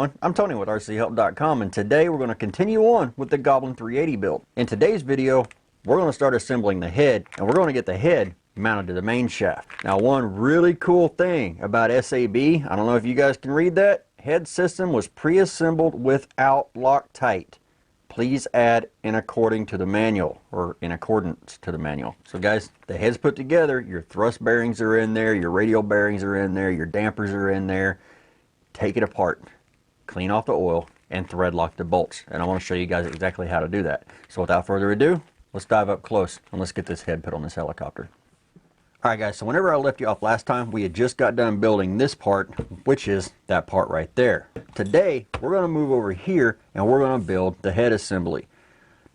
everyone, I'm Tony with RcHelpDotCom, and today we're going to continue on with the Goblin 380 build. In today's video, we're going to start assembling the head, and we're going to get the head mounted to the main shaft. Now, one really cool thing about SAB, I don't know if you guys can read that, head system was pre-assembled without Loctite. Please add in according to the manual, or in accordance to the manual. So guys, the head's put together, your thrust bearings are in there, your radial bearings are in there, your dampers are in there. Take it apart, clean off the oil, and thread lock the bolts. And I want to show you guys exactly how to do that. So without further ado, let's dive up close and let's get this head put on this helicopter. Alright guys, so whenever I left you off last time, we had just got done building this part, which is that part right there. Today, we're going to move over here and we're going to build the head assembly.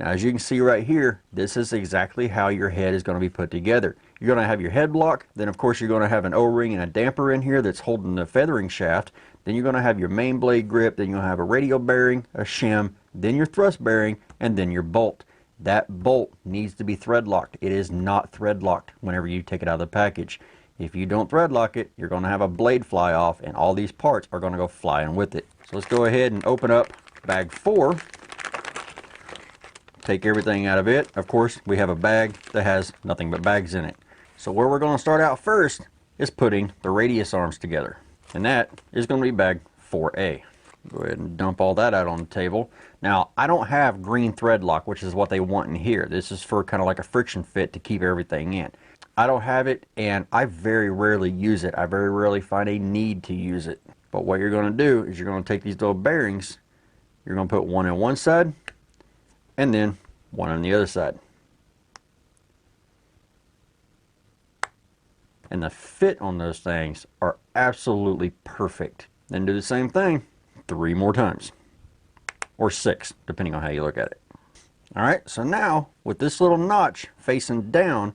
Now as you can see right here, this is exactly how your head is going to be put together. You're going to have your head block, then of course you're going to have an O-ring and a damper in here that's holding the feathering shaft. Then you're going to have your main blade grip, then you're going to have a radial bearing, a shim, then your thrust bearing, and then your bolt. That bolt needs to be thread locked. It is not thread locked whenever you take it out of the package. If you don't thread lock it, you're going to have a blade fly off and all these parts are going to go flying with it. So let's go ahead and open up bag 4. Take everything out of it. Of course, we have a bag that has nothing but bags in it. So where we're going to start out first is putting the radius arms together. And that is going to be bag 4A. Go ahead and dump all that out on the table. Now, I don't have green thread lock, which is what they want in here. This is for kind of like a friction fit to keep everything in. I don't have it, and I very rarely use it. I very rarely find a need to use it. But what you're going to do is you're going to take these little bearings, you're going to put one on one side, and then one on the other side. And the fit on those things are absolutely perfect. Then do the same thing 3 more times. Or 6, depending on how you look at it. Alright, so now with this little notch facing down,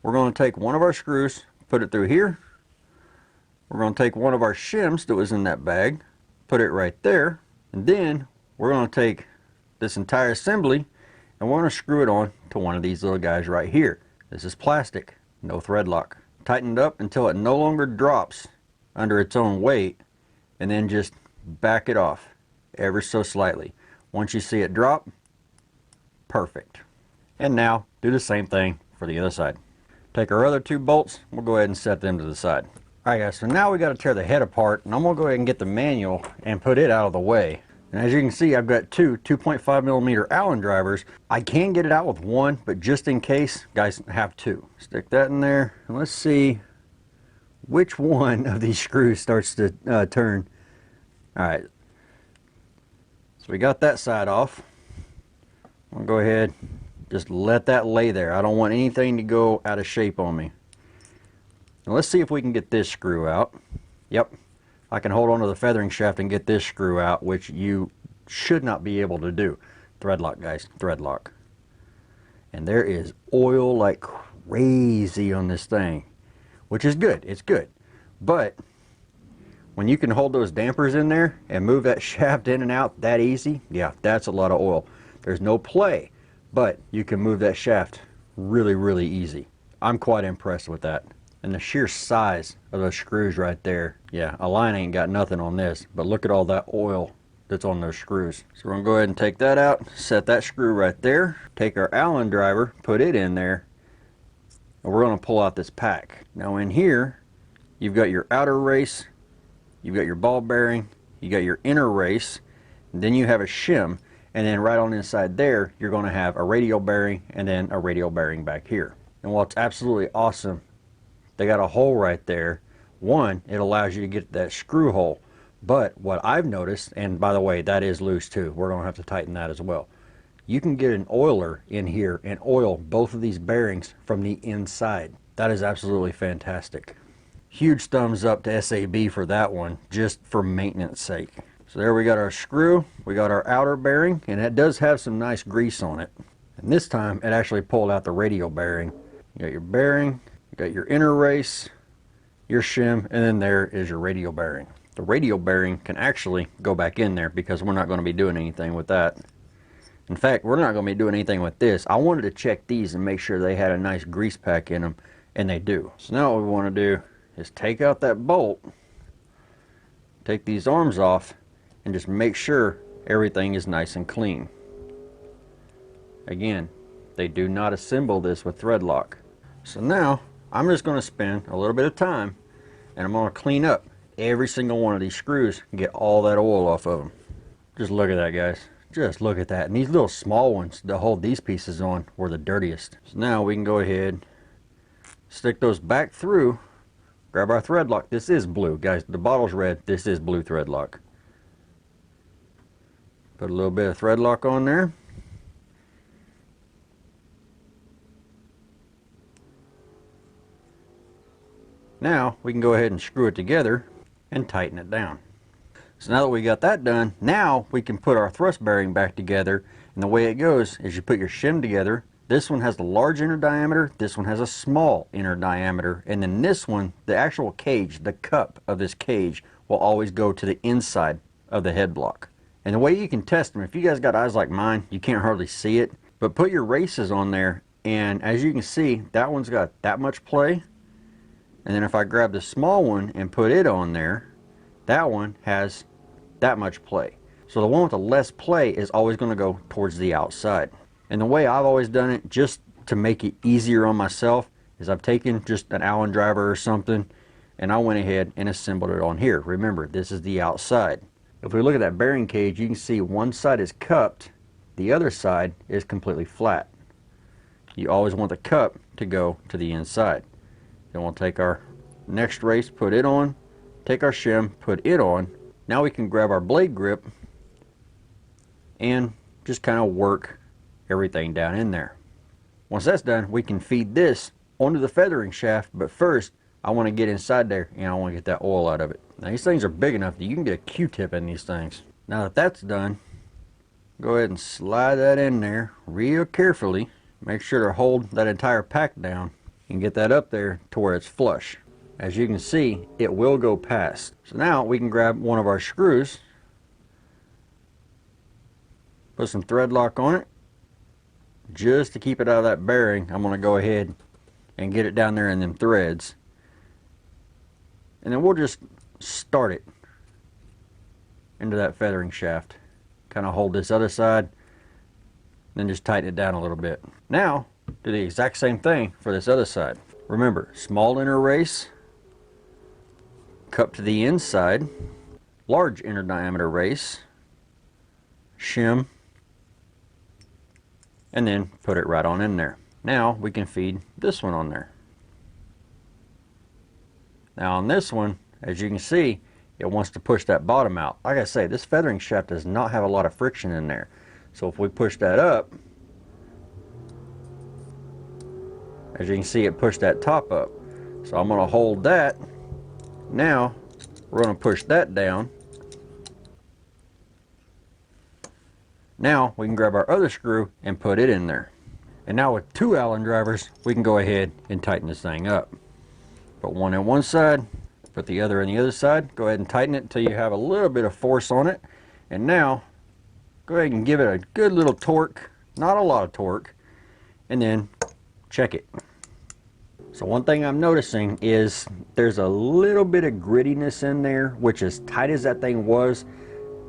we're going to take one of our screws, put it through here. We're going to take one of our shims that was in that bag, put it right there. And then we're going to take this entire assembly and we're going to screw it on to one of these little guys right here. This is plastic, no thread lock. Tighten it up until it no longer drops under its own weight, and then just back it off ever so slightly. Once you see it drop, perfect. And now do the same thing for the other side. Take our other 2 bolts, we'll go ahead and set them to the side. Alright guys, so now we got to tear the head apart, and I'm going to go ahead and get the manual and put it out of the way. And as you can see, I've got 2 2.5mm Allen drivers. I can get it out with 1, but just in case, guys, have 2. Stick that in there, and let's see which one of these screws starts to turn. Alright, so we got that side off. I'll go ahead, just let that lay there. I don't want anything to go out of shape on me. Now let's see if we can get this screw out. Yep. I can hold onto the feathering shaft and get this screw out, which you should not be able to do. Thread lock, guys, thread lock. And there is oil like crazy on this thing, which is good, it's good. But when you can hold those dampers in there and move that shaft in and out that easy, yeah, that's a lot of oil. There's no play, but you can move that shaft really, really easy. I'm quite impressed with that. And the sheer size of those screws right there, yeah, a line ain't got nothing on this, but look at all that oil that's on those screws. So we're going to go ahead and take that out, set that screw right there, take our Allen driver, put it in there, and we're going to pull out this pack. Now in here, you've got your outer race, you've got your ball bearing, you got your inner race, and then you have a shim, and then right on the inside there, you're going to have a radial bearing, and then a radial bearing back here. And while it's absolutely awesome, they got a hole right there. One, it allows you to get that screw hole. But what I've noticed, and by the way, that is loose too. We're going to have to tighten that as well. You can get an oiler in here and oil both of these bearings from the inside. That is absolutely fantastic. Huge thumbs up to SAB for that one, just for maintenance sake. So there we got our screw, we got our outer bearing, and it does have some nice grease on it. And this time, it actually pulled out the radial bearing. You got your bearing, you got your inner race, your shim, and then there is your radial bearing. The radial bearing can actually go back in there because we're not going to be doing anything with that. In fact, we're not going to be doing anything with this. I wanted to check these and make sure they had a nice grease pack in them, and they do. So now what we want to do is take out that bolt, take these arms off, and just make sure everything is nice and clean. Again, they do not assemble this with thread lock. So now I'm just going to spend a little bit of time and I'm going to clean up every single one of these screws and get all that oil off of them. Just look at that, guys. Just look at that. And these little small ones that hold these pieces on were the dirtiest. So now we can go ahead, stick those back through, grab our thread lock. This is blue, guys. The bottle's red. This is blue thread lock. Put a little bit of thread lock on there. Now we can go ahead and screw it together and tighten it down. So now that we got that done, now we can put our thrust bearing back together. And the way it goes is you put your shim together. This one has the large inner diameter, this one has a small inner diameter, and then this one, the actual cage, the cup of this cage, will always go to the inside of the head block. And the way you can test them, if you guys got eyes like mine, you can't hardly see it, but put your races on there, and as you can see, that one's got that much play. And then if I grab the small one and put it on there, that one has that much play. So the one with the less play is always going to go towards the outside. And the way I've always done it, just to make it easier on myself, is I've taken just an Allen driver or something, and I went ahead and assembled it on here. Remember, this is the outside. If we look at that bearing cage, you can see one side is cupped, the other side is completely flat. You always want the cup to go to the inside. Then we'll take our next race, put it on, take our shim, put it on. Now we can grab our blade grip and just kind of work everything down in there. Once that's done, we can feed this onto the feathering shaft, but first I want to get inside there and I want to get that oil out of it. Now these things are big enough that you can get a Q-tip in these things. Now that that's done, go ahead and slide that in there real carefully. Make sure to hold that entire pack down and get that up there to where it's flush. As you can see, it will go past. So now we can grab one of our screws, put some thread lock on it. Just to keep it out of that bearing, I'm going to go ahead and get it down there in them threads. And then we'll just start it into that feathering shaft. Kind of hold this other side, then just tighten it down a little bit. Now, do the exact same thing for this other side. Remember, small inner race, cup to the inside, large inner diameter race, shim, and then put it right on in there. Now we can feed this one on there. Now on this one, as you can see, it wants to push that bottom out. Like I say, this feathering shaft does not have a lot of friction in there. So if we push that up, as you can see, it pushed that top up. So I'm going to hold that. Now we're going to push that down. Now we can grab our other screw and put it in there. And now with two Allen drivers, we can go ahead and tighten this thing up. Put one on one side, put the other on the other side. Go ahead and tighten it until you have a little bit of force on it. And now go ahead and give it a good little torque, not a lot of torque, and then check it. So one thing I'm noticing is there's a little bit of grittiness in there, which as tight as that thing was,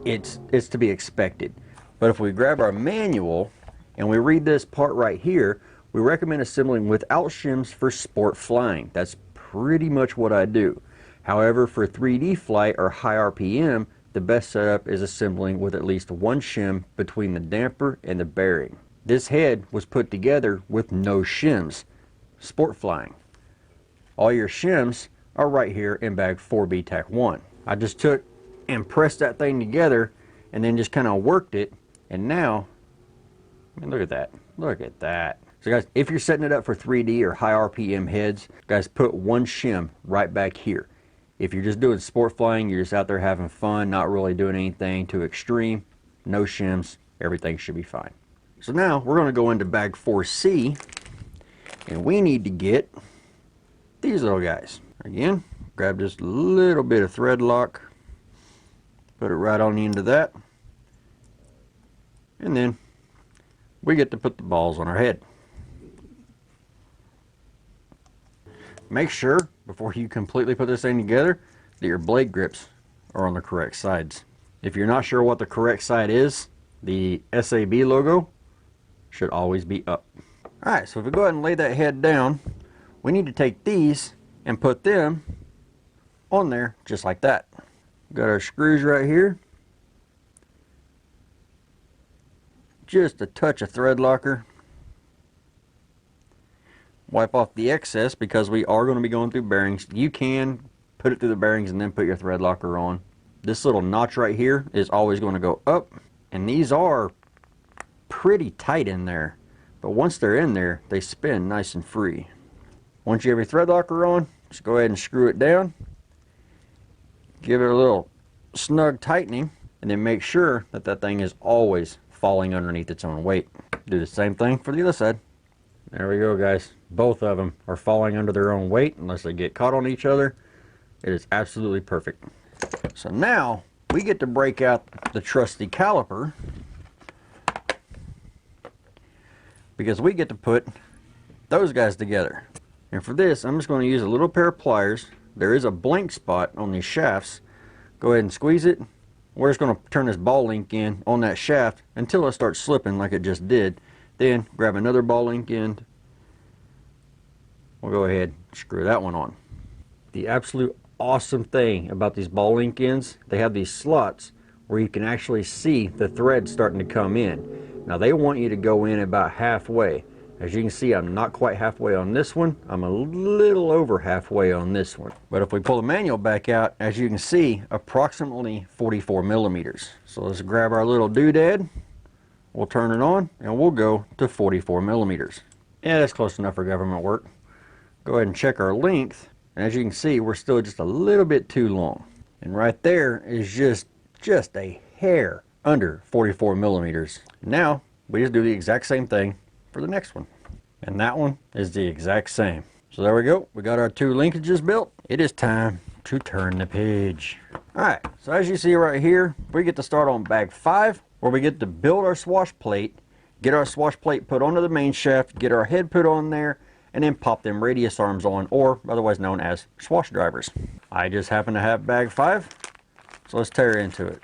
it's to be expected. But if we grab our manual and we read this part right here, we recommend assembling without shims for sport flying. That's pretty much what I do. However, for 3D flight or high RPM, the best setup is assembling with at least one shim between the damper and the bearing. This head was put together with no shims. Sport flying. All your shims are right here in bag 4B Tac 1. I just took and pressed that thing together and then just kind of worked it, and now, I mean, look at that. Look at that. So guys, if you're setting it up for 3D or high RPM heads, guys, put one shim right back here. If you're just doing sport flying, you're just out there having fun, not really doing anything too extreme, no shims, everything should be fine. So now we're going to go into bag 4C, and we need to get these little guys. Again, grab just a little bit of thread lock, put it right on the end of that, and then we get to put the balls on our head. Make sure before you completely put this thing together that your blade grips are on the correct sides. If you're not sure what the correct side is, the SAB logo should always be up. Alright, so if we go ahead and lay that head down, we need to take these and put them on there just like that. Got our screws right here. Just a touch of thread locker. Wipe off the excess because we are going to be going through bearings. You can put it through the bearings and then put your thread locker on. This little notch right here is always going to go up, and these are pretty tight in there, but once they're in there they spin nice and free. Once you have your thread locker on, just go ahead and screw it down, give it a little snug tightening, and then make sure that that thing is always falling underneath its own weight. Do the same thing for the other side. There we go, guys. Both of them are falling under their own weight unless they get caught on each other. It is absolutely perfect. So now we get to break out the trusty caliper, because we get to put those guys together. And for this, I'm just going to use a little pair of pliers. There is a blank spot on these shafts. Go ahead and squeeze it. We're just going to turn this ball link in on that shaft until it starts slipping like it just did. Then grab another ball link end. We'll go ahead and screw that one on. The absolute awesome thing about these ball link ends, they have these slots where you can actually see the thread starting to come in. Now they want you to go in about halfway. As you can see, I'm not quite halfway on this one. I'm a little over halfway on this one. But if we pull the manual back out, as you can see, approximately 44 millimeters. So let's grab our little doodad. We'll turn it on and we'll go to 44 millimeters. Yeah, that's close enough for government work. Go ahead and check our length. And as you can see, we're still just a little bit too long. And right there is just a hair under 44 millimeters. Now, we just do the exact same thing for the next one. And that one is the exact same. So there we go. We got our two linkages built. It is time to turn the page. Alright, so as you see right here, we get to start on bag 5, where we get to build our swash plate, get our swash plate put onto the main shaft, get our head put on there, and then pop them radius arms on, or otherwise known as swash drivers. I just happen to have bag 5, so let's tear into it.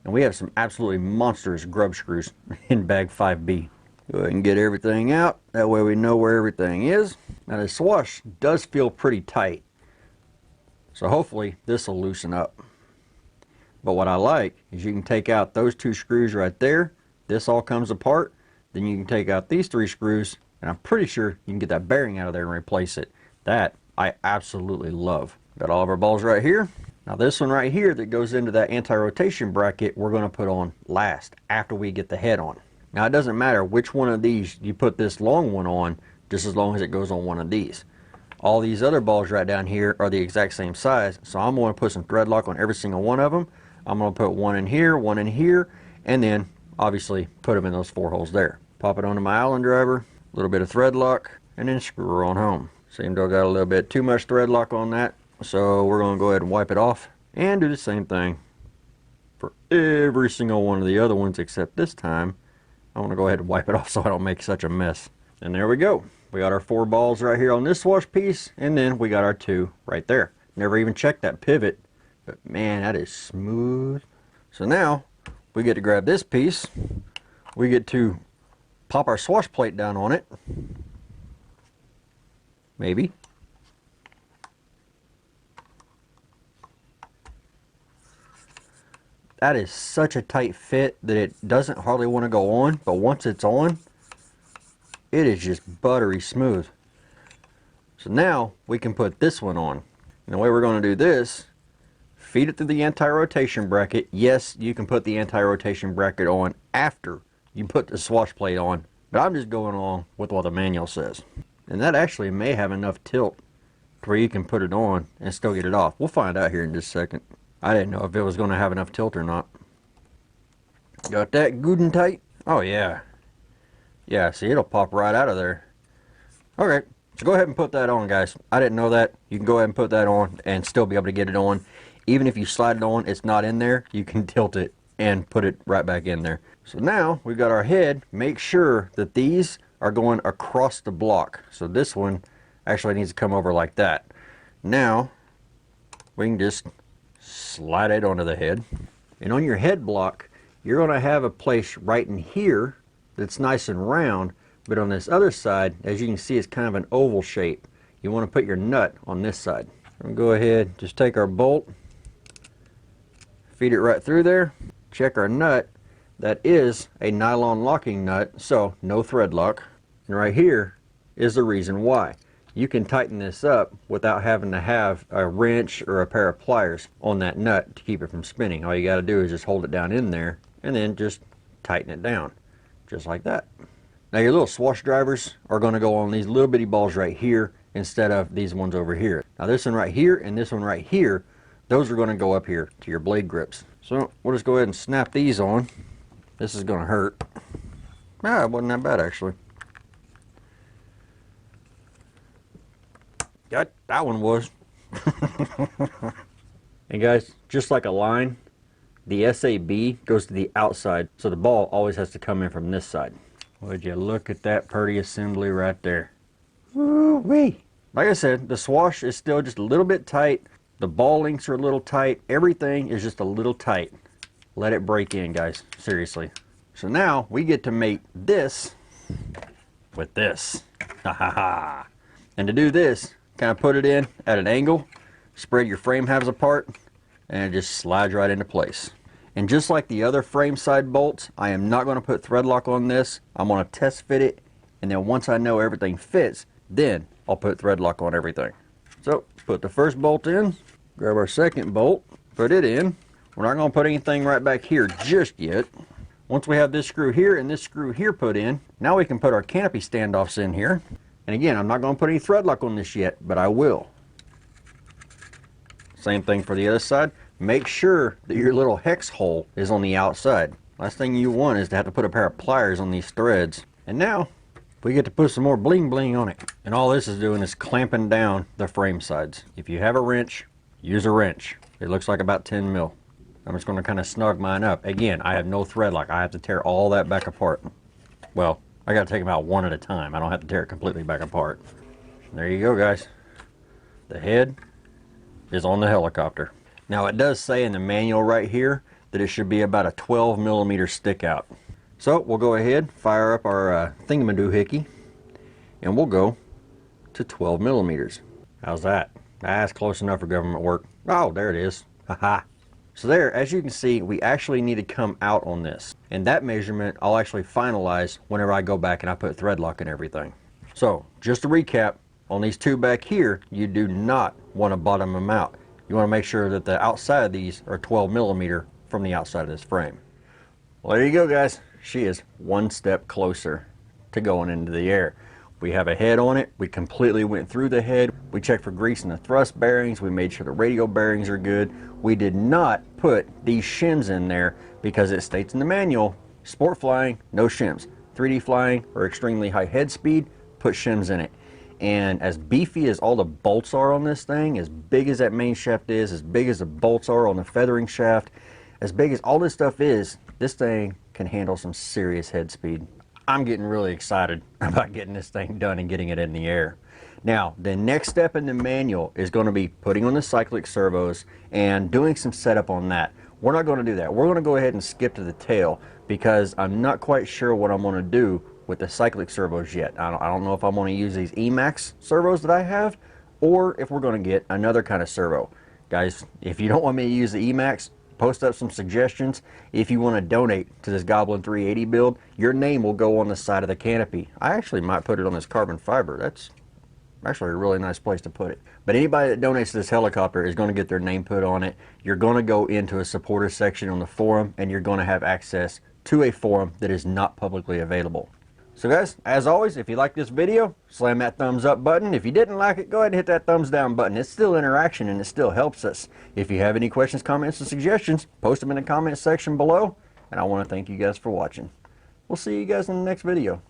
And we have some absolutely monstrous grub screws in bag 5B. Go ahead and get everything out, that way we know where everything is. Now the swash does feel pretty tight, so hopefully this will loosen up. But what I like is you can take out those two screws right there, this all comes apart, then you can take out these 3 screws, and I'm pretty sure you can get that bearing out of there and replace it. That I absolutely love. Got all of our balls right here. Now this one right here that goes into that anti-rotation bracket, we're going to put on last, after we get the head on. Now it doesn't matter which one of these you put this long one on, just as long as it goes on one of these. All these other balls right down here are the exact same size, so I'm going to put some thread lock on every single one of them. I'm going to put one in here, and then obviously put them in those 4 holes there. Pop it onto my Allen driver, a little bit of thread lock, and then screw her on home. Seemed to have got a little bit too much thread lock on that, so we're going to go ahead and wipe it off and do the same thing for every single one of the other ones, except this time I want to go ahead and wipe it off so I don't make such a mess. And there we go. We got our 4 balls right here on this swash piece, and then we got our 2 right there. Never even checked that pivot, but man, that is smooth. So now we get to grab this piece. We get to pop our swash plate down on it. Maybe. That is such a tight fit that it doesn't hardly want to go on, but once it's on, it is just buttery smooth. So now we can put this one on. And the way we're going to do this, feed it through the anti-rotation bracket. Yes, you can put the anti-rotation bracket on after you put the swash plate on, but I'm just going along with what the manual says. And that actually may have enough tilt to where you can put it on and still get it off. We'll find out here in just a second. I didn't know if it was going to have enough tilt or not. Got that good and tight? Oh yeah. Yeah, see, it'll pop right out of there. Okay, so go ahead and put that on, guys. I didn't know that. You can go ahead and put that on and still be able to get it on. Even if you slide it on, it's not in there, you can tilt it and put it right back in there. So now we've got our head. Make sure that these are going across the block. So this one actually needs to come over like that. Now we can just slide it onto the head. And on your head block, you're going to have a place right in here that's nice and round, but on this other side, as you can see, it's kind of an oval shape. You want to put your nut on this side. We'll go ahead, just take our bolt, feed it right through there, check our nut. That is a nylon locking nut, so no thread lock. And right here is the reason why. You can tighten this up without having to have a wrench or a pair of pliers on that nut to keep it from spinning. All you got to do is just hold it down in there and then just tighten it down, just like that. Now your little swash drivers are going to go on these little bitty balls right here instead of these ones over here. Now this one right here and this one right here, those are going to go up here to your blade grips. So we'll just go ahead and snap these on. This is going to hurt. Ah, it wasn't that bad actually. That one was. And guys, just like a line, the SAB goes to the outside, so the ball always has to come in from this side. Would you look at that pretty assembly right there? Woo-wee! Like I said, the swash is still just a little bit tight. The ball links are a little tight. Everything is just a little tight. Let it break in, guys. Seriously. So now we get to mate this with this. Ha ha ha! And to do this, kind of put it in at an angle, spread your frame halves apart, and it just slides right into place. And just like the other frame side bolts, I am not going to put thread lock on this. I'm going to test fit it, and then once I know everything fits, then I'll put thread lock on everything. So put the first bolt in, grab our second bolt, put it in. We're not going to put anything right back here just yet. Once we have this screw here and this screw here put in, now we can put our canopy standoffs in here. And again, I'm not going to put any thread lock on this yet, but I will. Same thing for the other side. Make sure that your little hex hole is on the outside. Last thing you want is to have to put a pair of pliers on these threads. And now we get to put some more bling bling on it. And all this is doing is clamping down the frame sides. If you have a wrench, use a wrench. It looks like about 10 mil. I'm just going to kind of snug mine up. Again, I have no thread lock. I have to tear all that back apart. Well, I got to take them out one at a time. I don't have to tear it completely back apart. There you go, guys. The head is on the helicopter. Now it does say in the manual right here that it should be about a 12 millimeter stick out. So we'll go ahead, fire up our thingamadoohickey, and we'll go to 12 millimeters. How's that? That's close enough for government work. Oh, there it is. Haha. So there, as you can see, we actually need to come out on this. And that measurement I'll actually finalize whenever I go back and I put thread lock and everything. So just to recap, on these two back here, you do not want to bottom them out. You want to make sure that the outside of these are 12 millimeter from the outside of this frame. Well, there you go, guys. She is one step closer to going into the air. We have a head on it. We completely went through the head. We checked for grease in the thrust bearings. We made sure the radial bearings are good. We did not put these shims in there because it states in the manual, sport flying, no shims. 3D flying or extremely high head speed, put shims in it. And as beefy as all the bolts are on this thing, as big as that main shaft is, as big as the bolts are on the feathering shaft, as big as all this stuff is, this thing can handle some serious head speed. I'm getting really excited about getting this thing done and getting it in the air. Now, the next step in the manual is going to be putting on the cyclic servos and doing some setup on that. We're not going to do that. We're going to go ahead and skip to the tail because I'm not quite sure what I'm going to do with the cyclic servos yet. I don't know if I'm going to use these Emax servos that I have or if we're going to get another kind of servo. Guys, if you don't want me to use the Emax, post up some suggestions. If you want to donate to this Goblin 380 build, your name will go on the side of the canopy. I actually might put it on this carbon fiber. That's actually a really nice place to put it. But anybody that donates to this helicopter is going to get their name put on it. You're going to go into a supporter section on the forum and you're going to have access to a forum that is not publicly available. So guys, as always, if you like this video, slam that thumbs up button. If you didn't like it, go ahead and hit that thumbs down button. It's still interaction and it still helps us. If you have any questions, comments, and suggestions, post them in the comment section below. And I want to thank you guys for watching. We'll see you guys in the next video.